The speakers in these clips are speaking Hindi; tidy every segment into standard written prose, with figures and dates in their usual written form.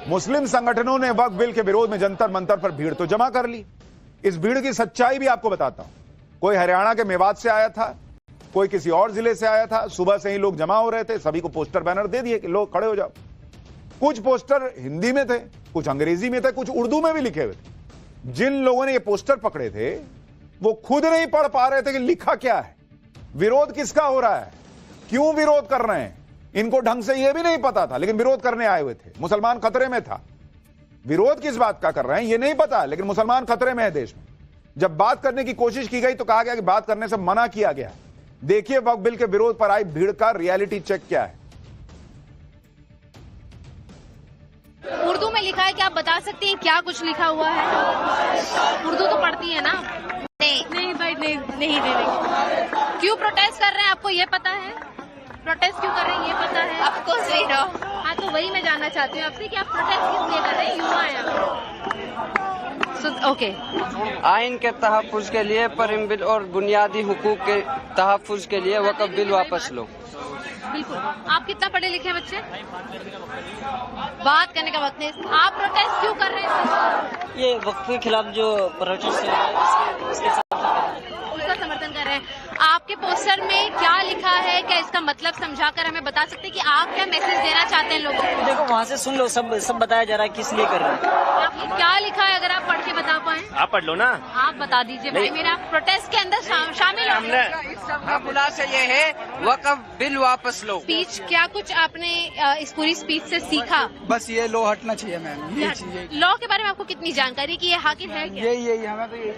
मुस्लिम संगठनों ने वक्फ बिल के विरोध में जंतर मंतर पर भीड़ तो जमा कर ली। इस भीड़ की सच्चाई भी आपको बताता हूं। कोई हरियाणा के मेवात से आया था, कोई किसी और जिले से आया था। सुबह से ही लोग जमा हो रहे थे, सभी को पोस्टर बैनर दे दिए कि लोग खड़े हो जाओ। कुछ पोस्टर हिंदी में थे, कुछ अंग्रेजी में थे, कुछ उर्दू में भी लिखे हुए थे। जिन लोगों ने ये पोस्टर पकड़े थे वो खुद नहीं पढ़ पा रहे थे कि लिखा क्या है, विरोध किसका हो रहा है, क्यों विरोध कर रहे हैं। इनको ढंग से यह भी नहीं पता था, लेकिन विरोध करने आए हुए थे। मुसलमान खतरे में था। विरोध किस बात का कर रहे हैं ये नहीं पता, लेकिन मुसलमान खतरे में है देश में। जब बात करने की कोशिश की गई तो कहा गया कि बात करने से मना किया गया। देखिए वक्फ बिल के विरोध पर आई भीड़ का रियलिटी चेक क्या है। उर्दू में लिखा है, क्या आप बता सकती हैं क्या कुछ लिखा हुआ है? उर्दू तो पढ़ती है ना? नहीं भाई, नहीं दे देंगे। क्यों प्रोटेस्ट कर रहे हैं, आपको ये पता है? प्रोटेस्ट क्यों कर रहे हैं ये पता है आपको? सही रहो। हाँ तो वही मैं जानना चाहती हूँ आपसे कि आप प्रोटेस्ट किस लिए कर रहे हैं? युवा है ओके। आइन के तहफ़्फ़ुज़ के लिए, परिम बिल और बुनियादी हुकूक के तहफ़्फ़ुज़ के लिए वक़्फ़ बिल वापस लो। बिल्कुल। आप कितना पढ़े लिखे हैं बच्चे? बात करने का वक्त नहीं। आप प्रोटेस्ट क्यों कर रहे हैं? ये वक्फ के खिलाफ जो प्रोटेस्ट है उसका समर्थन कर रहे हैं। आपके पोस्टर में क्या लिखा है, क्या इसका मतलब समझाकर हमें बता सकते हैं कि आप क्या मैसेज देना चाहते हैं लोगों को? देखो वहाँ से सुन लो, सब बताया जा रहा है किस लिए कर रहे हैं। आप क्या लिखा है, अगर आप पढ़ के बता पाए? आप पढ़ लो ना। आप बता दीजिए भाई, मेरा प्रोटेस्ट के अंदर शामिल हो। खुलासा ये है, वक़्फ़ बिल वापस लो। स्पीच क्या कुछ आपने इस पूरी स्पीच से सीखा? बस ये लॉ हटना चाहिए मैम, ये चीज। लॉ के बारे में आपको कितनी जानकारी कि ये हाकिम है क्या? यही हमें तो ये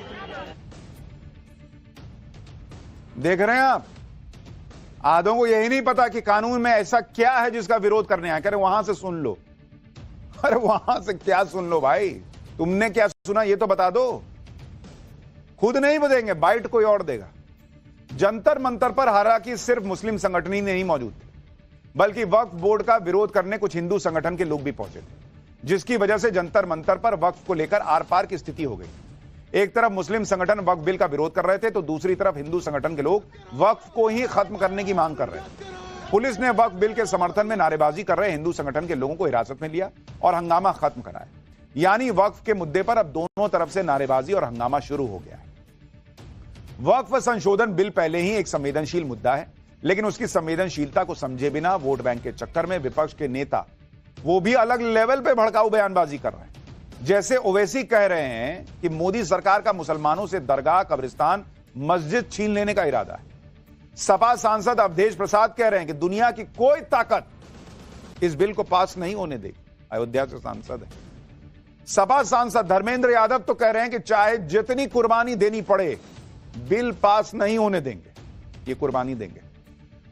देख रहे हैं आप, आधों को यही नहीं पता कि कानून में ऐसा क्या है जिसका विरोध करने आए। कह रहे वहां से सुन लो। अरे वहां से क्या सुन लो भाई, तुमने क्या सुना ये तो बता दो। खुद नहीं बदेंगे, बाइट कोई और देगा। जंतर मंतर पर हालांकि सिर्फ मुस्लिम संगठन ही नहीं मौजूद थे, बल्कि वक्फ बोर्ड का विरोध करने कुछ हिंदू संगठन के लोग भी पहुंचे थे, जिसकी वजह से जंतर मंतर पर वक्फ को लेकर आर पार की स्थिति हो गई। एक तरफ मुस्लिम संगठन वक्फ बिल का विरोध कर रहे थे, तो दूसरी तरफ हिंदू संगठन के लोग वक्फ को ही खत्म करने की मांग कर रहे थे। पुलिस ने वक्फ बिल के समर्थन में नारेबाजी कर रहे हिंदू संगठन के लोगों को हिरासत में लिया और हंगामा खत्म कराया। यानी वक्फ के मुद्दे पर अब दोनों तरफ से नारेबाजी और हंगामा शुरू हो गया है। वक्फ संशोधन बिल पहले ही एक संवेदनशील मुद्दा है, लेकिन उसकी संवेदनशीलता को समझे बिना वोट बैंक के चक्कर में विपक्ष के नेता वो भी अलग लेवल पे भड़काऊ बयानबाजी कर रहे हैं। जैसे ओवैसी कह रहे हैं कि मोदी सरकार का मुसलमानों से दरगाह, कब्रिस्तान, मस्जिद छीन लेने का इरादा है। सपा सांसद अवधेश प्रसाद कह रहे हैं कि दुनिया की कोई ताकत इस बिल को पास नहीं होने देगी। अयोध्या से सांसद है। सपा सांसद धर्मेंद्र यादव तो कह रहे हैं कि चाहे जितनी कुर्बानी देनी पड़े, बिल पास नहीं होने देंगे, ये कुर्बानी देंगे।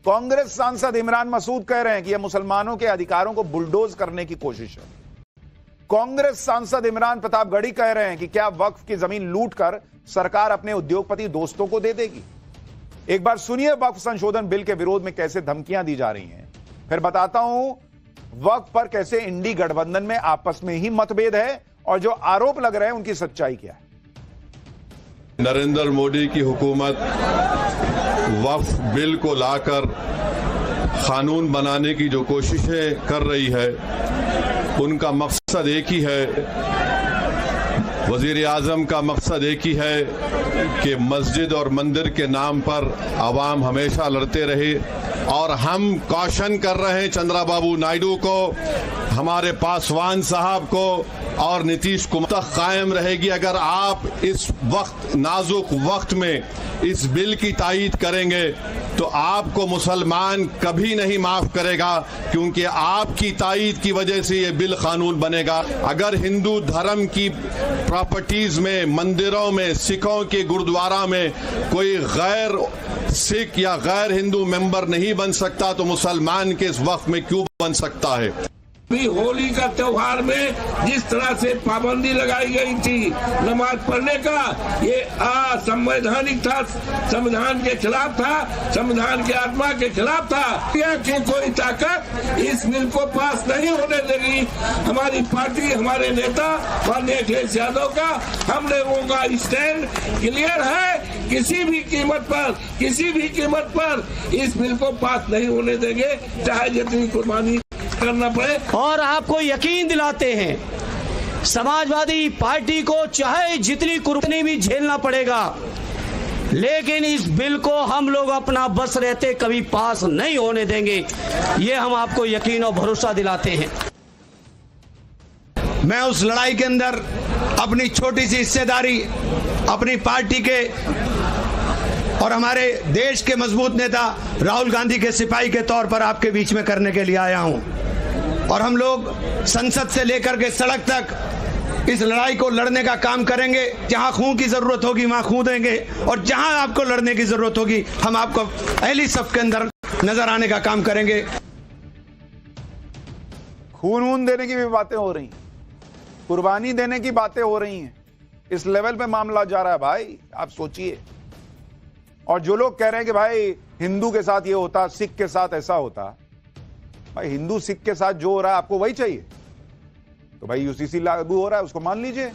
कांग्रेस सांसद इमरान मसूद कह रहे हैं कि यह मुसलमानों के अधिकारों को बुलडोज करने की कोशिश है। कांग्रेस सांसद इमरान प्रतापगढ़ी कह रहे हैं कि क्या वक्फ की जमीन लूटकर सरकार अपने उद्योगपति दोस्तों को दे देगी। एक बार सुनिए वक्फ संशोधन बिल के विरोध में कैसे धमकियां दी जा रही हैं, फिर बताता हूं वक्फ पर कैसे इंडी गठबंधन में आपस में ही मतभेद है और जो आरोप लग रहे हैं उनकी सच्चाई क्या है। नरेंद्र मोदी की हुकूमत वक्फ बिल को लाकर कानून बनाने की जो कोशिशें कर रही है, उनका मकसद एक ही है, वजीर आजम का मकसद एक ही है कि मस्जिद और मंदिर के नाम पर आवाम हमेशा लड़ते रहे। और हम कॉशन कर रहे हैं चंद्रबाबू नायडू को, हमारे पासवान साहब को और नीतीश कुमार तक कायम रहेगी अगर आप इस वक्त नाजुक वक्त में इस बिल की तायीद करेंगे तो आपको मुसलमान कभी नहीं माफ करेगा, क्योंकि आपकी तायीद की वजह से ये बिल कानून बनेगा। अगर हिंदू धर्म की प्रॉपर्टीज में, मंदिरों में, सिखों के गुरुद्वारा में कोई गैर सिख या गैर हिंदू मेंबर नहीं बन सकता तो मुसलमान के इस वक्त में क्यों बन सकता है। होली का त्योहार में जिस तरह से पाबंदी लगाई गई थी नमाज पढ़ने का, ये असंवैधानिक था, संविधान के खिलाफ था, संविधान के आत्मा के खिलाफ था। कि कोई ताकत इस बिल को पास नहीं होने देगी। हमारी पार्टी, हमारे नेता माननीय अखिलेश यादव का, हम लोगों का स्टैंड क्लियर है। किसी भी कीमत पर इस बिल को पास नहीं होने देंगे, चाहे जितनी कुर्बानी करना पड़े। और आपको यकीन दिलाते हैं समाजवादी पार्टी को चाहे जितनी कुर्बानी भी झेलना पड़ेगा, लेकिन इस बिल को हम लोग अपना बस रहते कभी पास नहीं होने देंगे। ये हम आपको यकीन और भरोसा दिलाते हैं। मैं उस लड़ाई के अंदर अपनी छोटी सी हिस्सेदारी अपनी पार्टी के और हमारे देश के मजबूत नेता राहुल गांधी के सिपाही के तौर पर आपके बीच में करने के लिए आया हूं। और हम लोग संसद से लेकर के सड़क तक इस लड़ाई को लड़ने का काम करेंगे। जहां खून की जरूरत होगी वहां खून देंगे, और जहां आपको लड़ने की जरूरत होगी हम आपको पहली सफ के अंदर नजर आने का काम करेंगे। खून देने की भी बातें हो रही हैं, कुर्बानी देने की बातें हो रही हैं। इस लेवल पे मामला जा रहा है भाई, आप सोचिए। और जो लोग कह रहे हैं कि भाई हिंदू के साथ ये होता, सिख के साथ ऐसा होता, भाई हिंदू सिख के साथ जो हो रहा है आपको वही चाहिए तो भाई यूसीसी लागू हो रहा है, उसको मान लीजिए।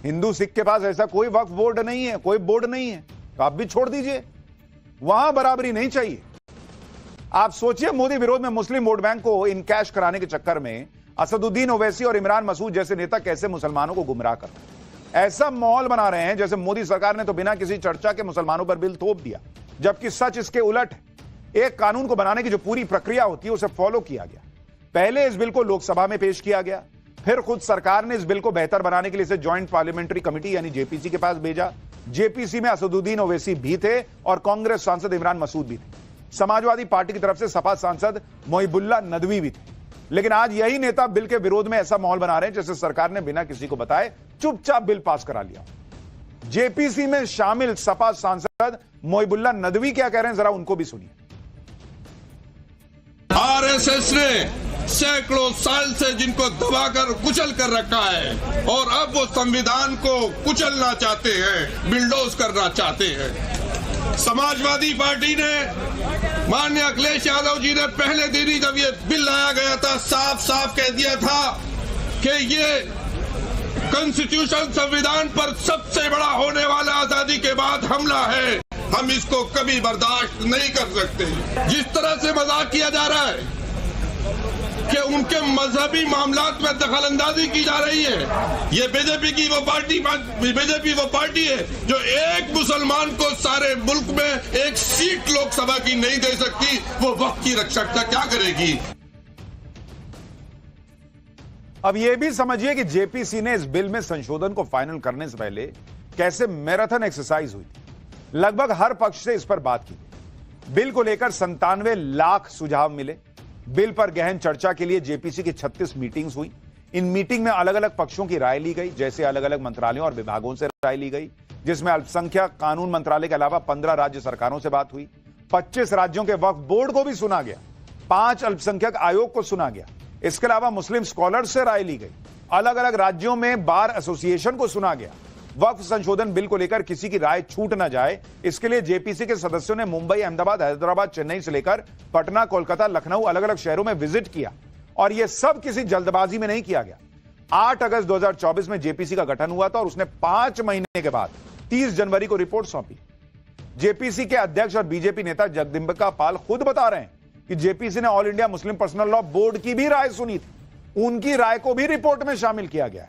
हिंदू सिख के पास ऐसा कोई वक्फ बोर्ड नहीं है, कोई बोर्ड नहीं है, तो आप भी छोड़ दीजिए। वहां बराबरी नहीं चाहिए। आप सोचिए, मोदी विरोध में मुस्लिम वोट बैंक को इनकैश कराने के चक्कर में असदुद्दीन ओवैसी और इमरान मसूद जैसे नेता कैसे मुसलमानों को गुमराह कर रहे हैं। ऐसा माहौल बना रहे हैं जैसे मोदी सरकार ने तो बिना किसी चर्चा के मुसलमानों पर बिल थोप दिया, जबकि सच इसके उलट है। एक कानून को बनाने की जो पूरी प्रक्रिया होती है उसे फॉलो किया गया। पहले इस बिल को लोकसभा में पेश किया गया, फिर खुद सरकार ने इस बिल को बेहतर बनाने के लिए इसे ज्वाइंट पार्लियामेंट्री कमेटी यानी जेपीसी के पास भेजा। जेपीसी में असदुद्दीन ओवैसी भी थे और कांग्रेस सांसद इमरान मसूद भी थे। समाजवादी पार्टी की तरफ से सपा सांसद मोहिबुल्लाह नदवी भी थे। लेकिन आज यही नेता बिल के विरोध में ऐसा माहौल बना रहे हैं जैसे सरकार ने बिना किसी को बताए चुपचाप बिल पास करा लिया। जेपीसी में शामिल सपा सांसद मोहिबुल्लाह नदवी क्या कह रहे हैं, जरा उनको भी सुनिए। आरएसएस ने सैकड़ों साल से जिनको दबाकर कुचल कर रखा है और अब वो संविधान को कुचलना चाहते हैं, बिल्डोज करना चाहते हैं। समाजवादी पार्टी ने माननीय अखिलेश यादव जी ने पहले दिन ही जब ये बिल लाया गया था साफ साफ कह दिया था कि ये कॉन्स्टिट्यूशन संविधान पर सबसे बड़ा होने वाला आजादी के बाद हमला है, हम इसको कभी बर्दाश्त नहीं कर सकते। जिस तरह से मजाक किया जा रहा है कि उनके मजहबी मामलात में दखल अंदाजी की जा रही है, ये बीजेपी वो पार्टी है जो एक मुसलमान को सारे मुल्क में एक सीट लोकसभा की नहीं दे सकती, वो वक्त की रक्षकता क्या करेगी। अब यह भी समझिए कि जेपीसी ने इस बिल में संशोधन को फाइनल करने से पहले कैसे मैराथन एक्सरसाइज हुई थी। लगभग हर पक्ष से इस पर बात की गई। बिल को लेकर 97 लाख सुझाव मिले। बिल पर गहन चर्चा के लिए जेपीसी की 36 मीटिंग्स हुई। इन मीटिंग में अलग अलग पक्षों की राय ली गई, जैसे अलग अलग मंत्रालयों और विभागों से राय ली गई, जिसमें अल्पसंख्यक कानून मंत्रालय के अलावा 15 राज्य सरकारों से बात हुई। 25 राज्यों के वक्फ बोर्ड को भी सुना गया, 5 अल्पसंख्यक आयोग को सुना गया। इसके अलावा मुस्लिम स्कॉलर्स से राय ली गई। अलग अलग राज्यों में बार एसोसिएशन को सुना गया। वक्फ संशोधन बिल को लेकर किसी की राय छूट न जाए, इसके लिए जेपीसी के सदस्यों ने मुंबई, अहमदाबाद, हैदराबाद, चेन्नई से लेकर पटना, कोलकाता, लखनऊ अलग अलग शहरों में विजिट किया। और यह सब किसी जल्दबाजी में नहीं किया गया। 8 अगस्त 2024 में जेपीसी का गठन हुआ था और उसने 5 महीने के बाद 30 जनवरी को रिपोर्ट सौंपी। जेपीसी के अध्यक्ष और बीजेपी नेता जगदंबिका पाल खुद बता रहे हैं कि जेपीसी ने all India Muslim personal law board की भी राय सुनी थी। उनकी राय को भी रिपोर्ट में शामिल किया गया है।